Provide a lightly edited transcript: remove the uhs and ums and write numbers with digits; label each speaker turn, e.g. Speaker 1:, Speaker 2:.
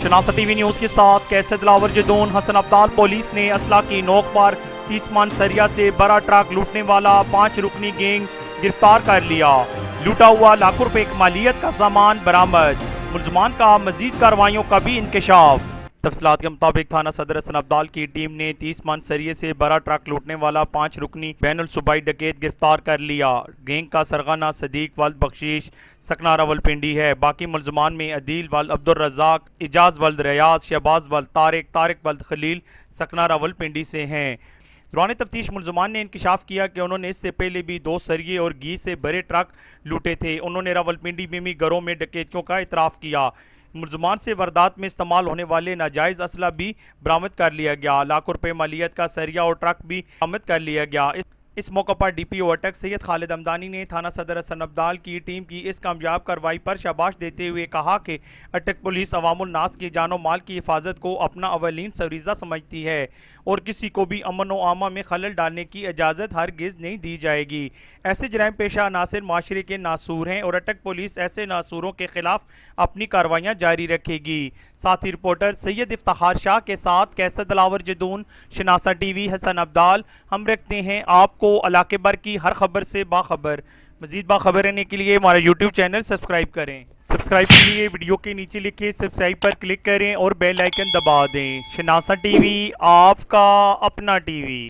Speaker 1: शनासा TV news के साथ कैसर Dilawar Jadoon Hasan Abdal. Police ने असला की नोक पर 30 मन सरिया से बड़ा ट्रक लूटने वाला 5 रुकनी गैंग गिरफ्तार कर लिया। लूटा हुआ लाखों रुपए की मालियत का सामान बरामद। मुलजमान का मजीद कार्रवाइयों का भी इंकशाफ। तफसीलात के मुताबिक थाना सदर हसन अब्दाल की टीम ने 30 मन सरिये से बड़ा ट्रक लूटने वाला 5 रुकनी बैनुल सूबाई डकैत गिरफ्तार कर लिया। गैंग का सरगना सदीक वल्द बख्शीश सकना रावलपिंडी है। बाकी मुलजमान में अदील वल्द अब्दुल रज़ाक, इजाज वल्द रियाज, शहबाज वल्द तारिक वल्द खलील सकना रावलपिंडी से हैं। दौरान तफ्तीश मुलजमान ने इंकशाफ किया कि उन्होंने इससे पहले भी 2 सरिये और घी से भरे ट्रक लूटे थे। उन्होंने रावलपिंडी में भी घरों में डकैतियों का इतराफ़ किया। मुलजमान से वारदात में इस्तेमाल होने वाले नाजायज़ असला भी बरामद कर लिया गया। लाखों रुपए मालियत का सरिया और ट्रक भी बरामद कर लिया गया। इस मौके पर DPO अटक सैयद खालिद हमदानी ने थाना सदर हसन अब्दाल की टीम की इस कामयाब कार्रवाई पर शाबाश देते हुए कहा कि अटक पुलिस अवामुल नास की जानो माल की हिफाजत को अपना अवलीन सरीज़ा समझती है और किसी को भी अमन व आमा में खलल डालने की इजाज़त हरगिज़ नहीं दी जाएगी। ऐसे जराइम पेशा अनासिर माशरे के नासूर हैं और अटक पुलिस ऐसे नासूरों के खिलाफ अपनी कार्रवाइयाँ जारी रखेगी। साथी रिपोर्टर सैयद इफ्तेखार शाह के साथ कैसर दिलावर जदून, शनासा TV, हसन अब्दाल। हम रखते हैं आपको इलाके भर की हर खबर से बाखबर। मजीद बाखबर रहने के लिए हमारा YouTube चैनल सब्सक्राइब करें। सब्सक्राइब के लिए वीडियो के नीचे लिखे सब्सक्राइब पर क्लिक करें और बेल आइकन दबा दें। शनासा TV, आपका अपना TV।